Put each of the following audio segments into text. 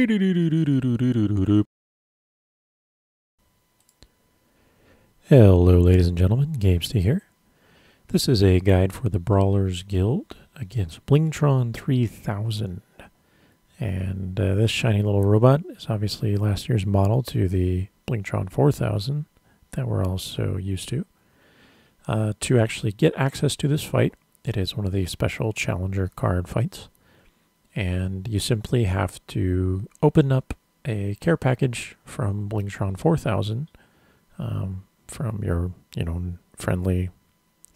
Hello ladies and gentlemen, GameStay here. This is a guide for the Brawlers Guild against Blingtron 3000. And this shiny little robot is obviously last year's model to the Blingtron 4000 that we're all so used to. To actually get access to this fight, it is one of the special challenger card fights. And you simply have to open up a care package from Blingtron 4000 from your, friendly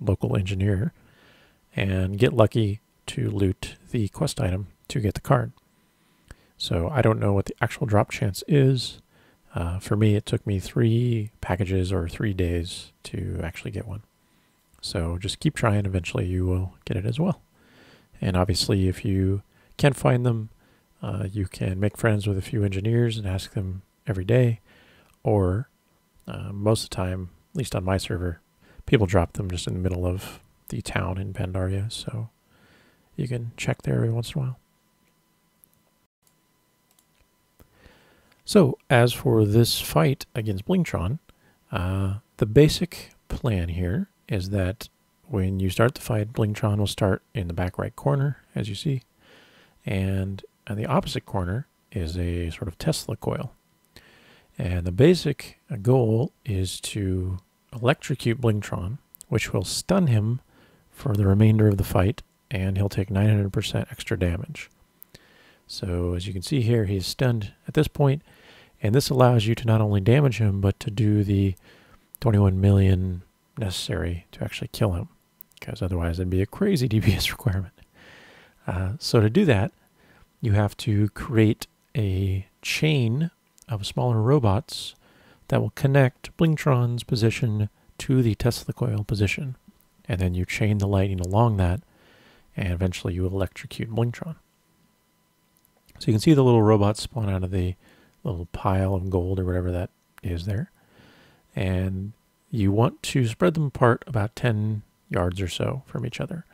local engineer and get lucky to loot the quest item to get the card. So I don't know what the actual drop chance is. For me, it took me 3 packages or 3 days to actually get one. So just keep trying. Eventually you will get it as well. And obviously if you can't find them, you can make friends with a few engineers and ask them every day, or most of the time, at least on my server, people drop them just in the middle of the town in Pandaria, so you can check there every once in a while. So, as for this fight against Blingtron, the basic plan here is that when you start the fight, Blingtron will start in the back right corner, as you see, and on the opposite corner is a sort of Tesla coil. And the basic goal is to electrocute Blingtron, which will stun him for the remainder of the fight, and he'll take 900% extra damage. So as you can see here, he's stunned at this point, and this allows you to not only damage him, but to do the 21 million necessary to actually kill him, because otherwise it'd be a crazy DPS requirement. So to do that, you have to create a chain of smaller robots that will connect Blingtron's position to the Tesla coil position. And then you chain the lightning along that, and eventually you will electrocute Blingtron. So you can see the little robots spawn out of the little pile of gold or whatever that is there. And you want to spread them apart about 10 yards or so from each other.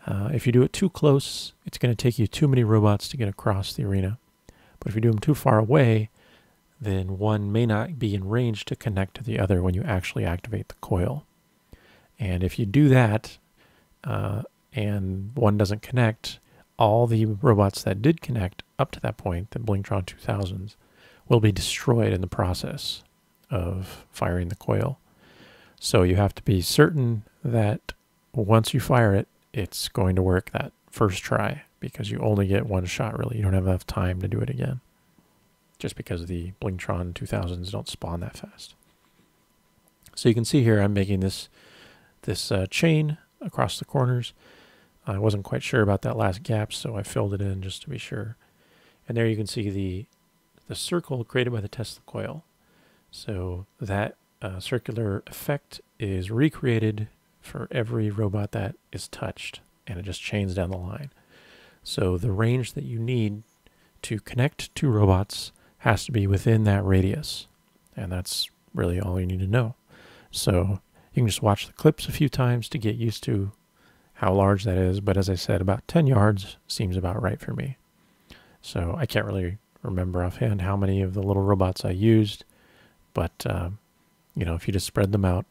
If you do it too close, it's going to take you too many robots to get across the arena. But if you do them too far away, then one may not be in range to connect to the other when you actually activate the coil. And if you do that, and one doesn't connect, all the robots that did connect up to that point, the Blingtron 2000s, will be destroyed in the process of firing the coil. So you have to be certain that once you fire it, it's going to work that first try, because you only get one shot really. You don't have enough time to do it again, just because the Blingtron 2000s don't spawn that fast. So you can see here I'm making this chain across the corners. I wasn't quite sure about that last gap, so I filled it in just to be sure. And there you can see the circle created by the Tesla coil. So that circular effect is recreated for every robot that is touched, and it just chains down the line. So the range that you need to connect two robots has to be within that radius, and that's really all you need to know. So you can just watch the clips a few times to get used to how large that is, but as I said, about 10 yards seems about right for me. So I can't really remember offhand how many of the little robots I used, but if you just spread them out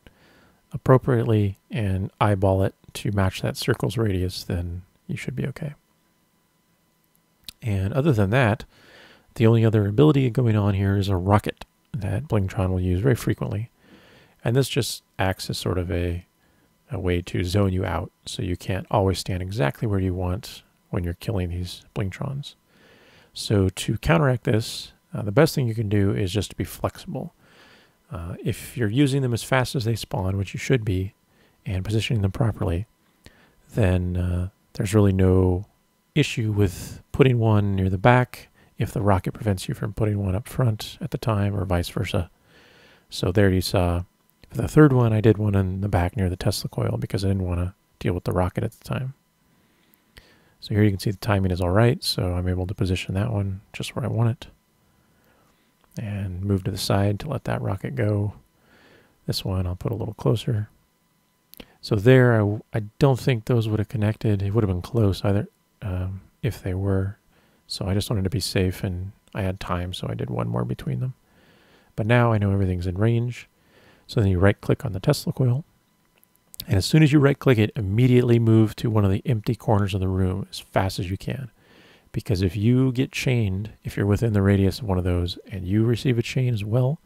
appropriately and eyeball it to match that circle's radius, then you should be okay. And other than that, the only other ability going on here is a rocket that Blingtron will use very frequently. And this just acts as sort of a way to zone you out, so you can't always stand exactly where you want when you're killing these Blingtrons. So to counteract this, the best thing you can do is just to be flexible. If you're using them as fast as they spawn, which you should be, and positioning them properly, then there's really no issue with putting one near the back if the rocket prevents you from putting one up front at the time, or vice versa. So there you saw, for the third one, I did one in the back near the Tesla coil because I didn't want to deal with the rocket at the time. So here you can see the timing is all right, so I'm able to position that one just where I want it. And move to the side to let that rocket go. This one I'll put a little closer. So there, I don't think those would have connected. It would have been close either if they were. So I just wanted to be safe, and I had time, so I did one more between them. But now I know everything's in range. So then you right-click on the Tesla coil. And as soon as you right-click it, immediately move to one of the empty corners of the room as fast as you can. Because if you get chained, if you're within the radius of one of those, and you receive a chain as well,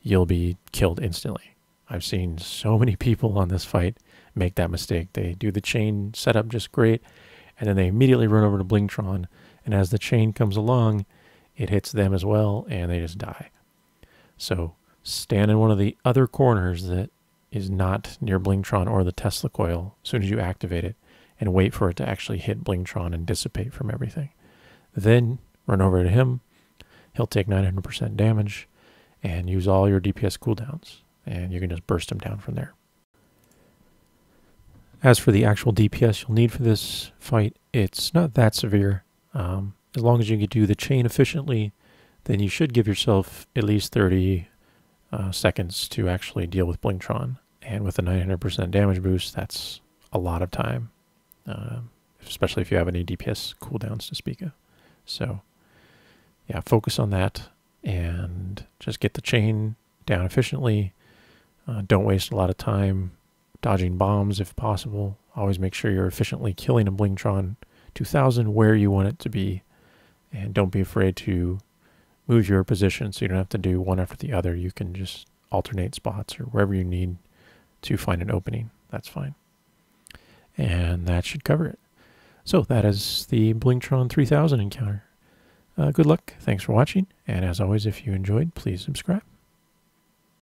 you'll be killed instantly. I've seen so many people on this fight make that mistake. They do the chain setup just great, and then they immediately run over to Blingtron, and as the chain comes along, it hits them as well, and they just die. So stand in one of the other corners that is not near Blingtron or the Tesla coil as soon as you activate it, and wait for it to actually hit Blingtron and dissipate from everything. Then run over to him. He'll take 900% damage and use all your DPS cooldowns, and you can just burst him down from there. As for the actual DPS you'll need for this fight, it's not that severe. As long as you can do the chain efficiently, then you should give yourself at least 30 seconds to actually deal with Blingtron. And with a 900% damage boost, that's a lot of time, especially if you have any DPS cooldowns to speak of. So yeah, focus on that and just get the chain down efficiently. Don't waste a lot of time dodging bombs if possible. Always make sure you're efficiently killing a Blingtron 2000 where you want it to be. And don't be afraid to move your position so you don't have to do one after the other. You can just alternate spots or wherever you need to find an opening. That's fine. And that should cover it. So that is the Blingtron 3000 encounter. Good luck. Thanks for watching. And as always, if you enjoyed, please subscribe.